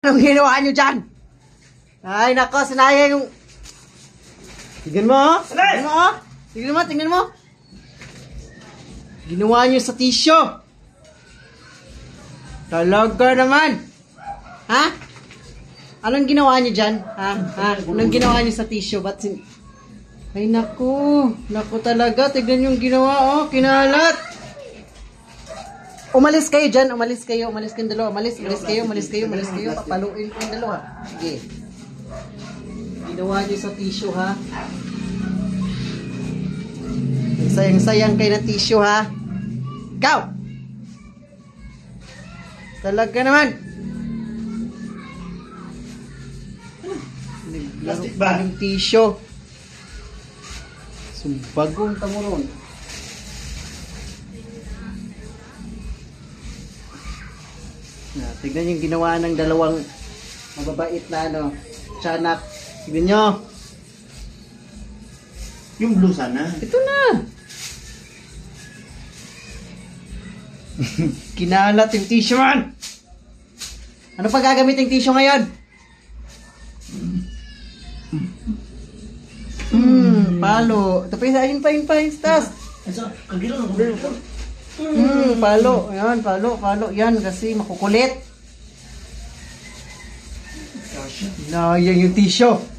Anong ginawa nyo dyan? Ay, nako, sinayang yung... Tignan mo, oh. Tignan mo, oh. Tignan mo, tignan mo. Ginawa nyo sa tissue. Talaga naman. Ha? Anong ginawa nyo dyan? Ha? Anong ginawa nyo sa tissue? Ba't Ay, naku. Naku talaga. Tignan yung ginawa, oh. Kinalat. Umalis kayo dyan. Umalis kayo. Umalis kayong dalawa. Umalis kayo. Papaluin ko yung dalawa. Sige. Ginawa nyo sa tissue, ha? Sayang-sayang kayo ng tissue, ha? Ikaw! Talaga naman! Plastic ba? Yung tissue. Sumbagong tamuron. Tignan yung ginawa ng dalawang mababait na tiyanak. Tignan nyo. Yung blue sana. Ito na. Kinalat yung tissue man. Ano pa gagamitin yung tissue ngayon? Palo. Ito pa yun pa. Tas. Palo. Ayan, palo. Yan, kasi makukulit. Yan yung tissue.